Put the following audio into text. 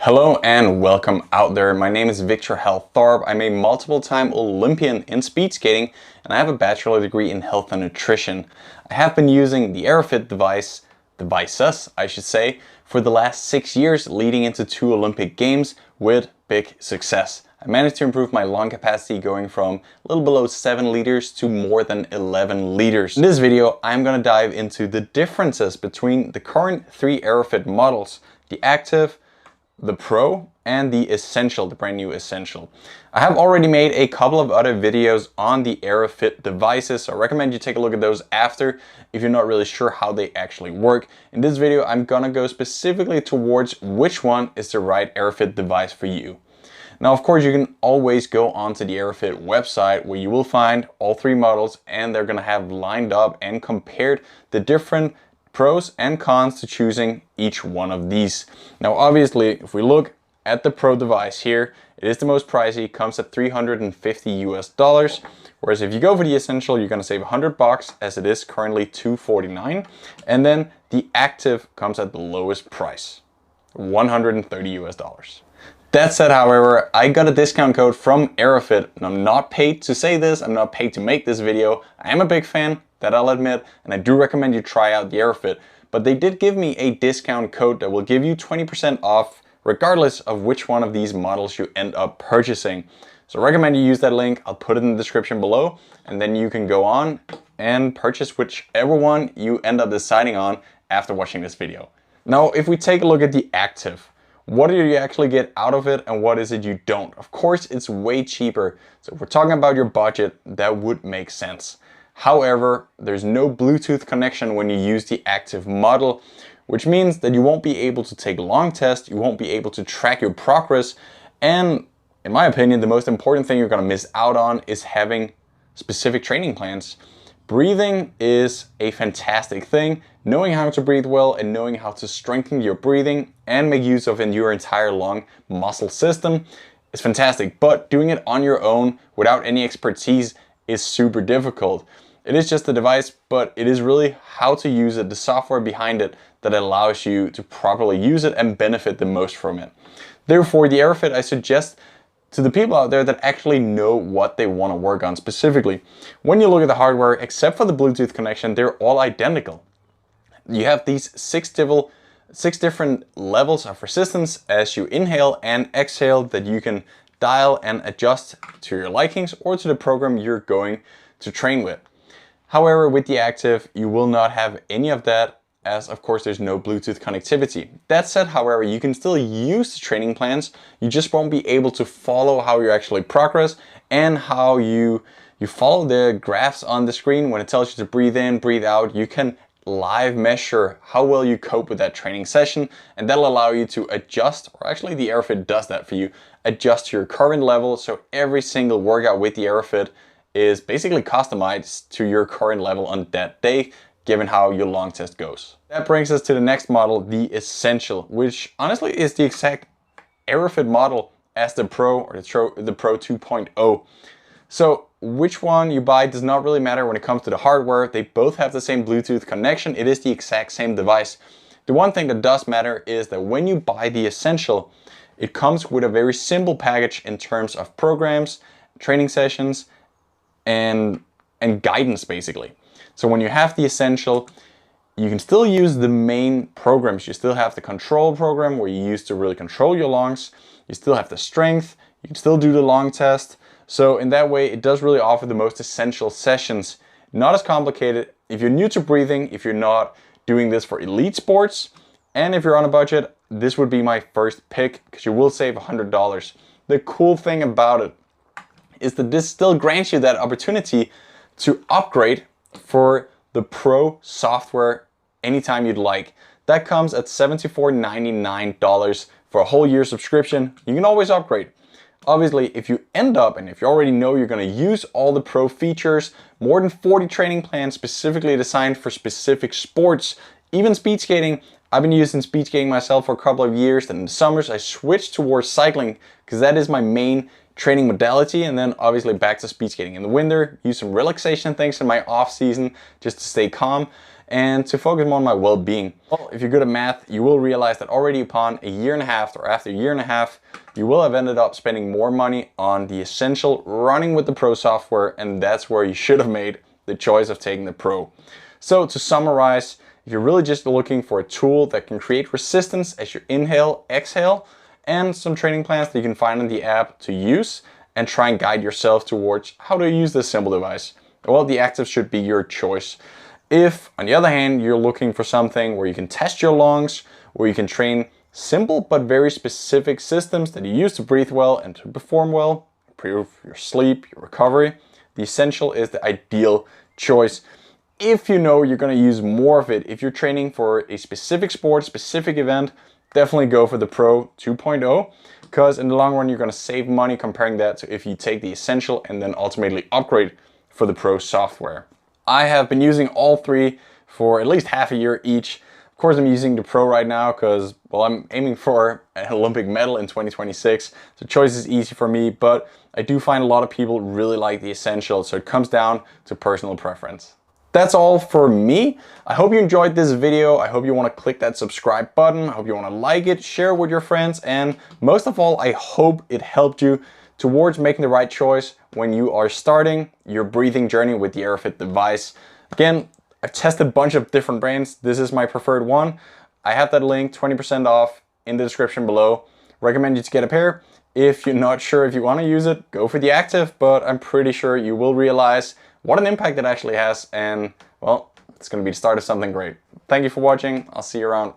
Hello and welcome out there. My name is Victor Thorpe. I'm a multiple-time Olympian in speed skating and I have a bachelor degree in health and nutrition. I have been using the Airofit devices, I should say, for the last 6 years leading into 2 Olympic Games with big success. I managed to improve my lung capacity going from a little below 7 liters to more than 11 liters. In this video, I'm going to dive into the differences between the current 3 Airofit models, the Active, the Pro, and the Essential, the brand new Essential. I have already made a couple of other videos on the Airofit devices, so I recommend you take a look at those after if you're not really sure how they actually work. In this video, I'm gonna go specifically towards which one is the right Airofit device for you. Now, of course, you can always go onto the Airofit website where you will find all 3 models and they're gonna have lined up and compared the different pros and cons to choosing each one of these. Now, obviously, if we look at the Pro device here, it is the most pricey, comes at $350 US. Whereas if you go for the Essential, you're gonna save $100 as it is currently $249. And then the Active comes at the lowest price, $130 US. That said, however, I got a discount code from Airofit and I'm not paid to say this, I'm not paid to make this video. I am a big fan, that I'll admit, and I do recommend you try out the Airofit, but they did give me a discount code that will give you 20% off regardless of which one of these models you end up purchasing. So I recommend you use that link, I'll put it in the description below, and then you can go on and purchase whichever one you end up deciding on after watching this video. Now, if we take a look at the Active, what do you actually get out of it and what is it you don't? Of course, it's way cheaper. So if we're talking about your budget, that would make sense. However, there's no Bluetooth connection when you use the Active model, which means that you won't be able to take long tests, you won't be able to track your progress, and in my opinion, the most important thing you're gonna miss out on is having specific training plans. Breathing is a fantastic thing. Knowing how to breathe well and knowing how to strengthen your breathing and make use of in your entire lung muscle system is fantastic, but doing it on your own without any expertise is super difficult. It is just a device, but it is really how to use it, the software behind it, that allows you to properly use it and benefit the most from it. Therefore, the Airofit I suggest to the people out there that actually know what they want to work on specifically. When you look at the hardware, except for the Bluetooth connection, they're all identical. You have these 6 different levels of resistance as you inhale and exhale that you can dial and adjust to your likings or to the program you're going to train with. However, with the Active, you will not have any of that, as of course there's no Bluetooth connectivity. That said, however, you can still use the training plans, you just won't be able to follow how you actually progress and how you follow the graphs on the screen. When it tells you to breathe in, breathe out, you can live measure how well you cope with that training session, and that'll allow you to adjust, or actually the Airofit does that for you, adjust to your current level. So every single workout with the Airofit is basically customized to your current level on that day, given how your long test goes. That brings us to the next model, the Essential, which honestly is the exact Airofit model as the Pro or the Pro 2.0. So which one you buy does not really matter when it comes to the hardware. They both have the same Bluetooth connection. It is the exact same device. The one thing that does matter is that when you buy the Essential, it comes with a very simple package in terms of programs, training sessions, and guidance basically. So when you have the Essential, you can still use the main programs. You still have the control program where you use to really control your lungs. You still have the strength. You can still do the long test. So in that way, it does really offer the most essential sessions. Not as complicated. If you're new to breathing, if you're not doing this for elite sports, and if you're on a budget, this would be my first pick because you will save $100. The cool thing about it is that this still grants you that opportunity to upgrade for the Pro software anytime you'd like. That comes at $74.99 for a whole year subscription. You can always upgrade. Obviously, if you end up, and if you already know you're going to use all the Pro features, more than 40 training plans specifically designed for specific sports, even speed skating. I've been using speed skating myself for a couple of years, and in the summers I switched towards cycling because that is my main training modality, and then obviously back to speed skating. In the winter, use some relaxation things in my off season just to stay calm. and to focus more on my well-being. Well, if you're good at math, you will realize that already upon a year and a half, or after a year and a half, you will have ended up spending more money on the essential running with the Pro software, and that's where you should have made the choice of taking the Pro. So to summarize, if you're really just looking for a tool that can create resistance as you inhale, exhale, and some training plans that you can find in the app to use and try and guide yourself towards how to use this simple device, well, the Active should be your choice. If, on the other hand, you're looking for something where you can test your lungs, where you can train simple but very specific systems that you use to breathe well and to perform well, improve your sleep, your recovery, the Essential is the ideal choice. If you know you're going to use more of it, if you're training for a specific sport, specific event, definitely go for the Pro 2.0, because in the long run you're going to save money comparing that to if you take the Essential and then ultimately upgrade for the Pro software. I have been using all three for at least half a year each. Of course, I'm using the Pro right now because, well, I'm aiming for an Olympic medal in 2026. So choice is easy for me, but I do find a lot of people really like the Essential, so it comes down to personal preference. That's all for me. I hope you enjoyed this video. I hope you want to click that subscribe button. I hope you want to like it, share with your friends, and most of all, I hope it helped you towards making the right choice when you are starting your breathing journey with the Airofit device. Again, I've tested a bunch of different brands. This is my preferred one. I have that link, 20% off, in the description below. Recommend you to get a pair. If you're not sure if you want to use it, go for the Active, but I'm pretty sure you will realize what an impact it actually has, and well, it's going to be the start of something great. Thank you for watching. I'll see you around.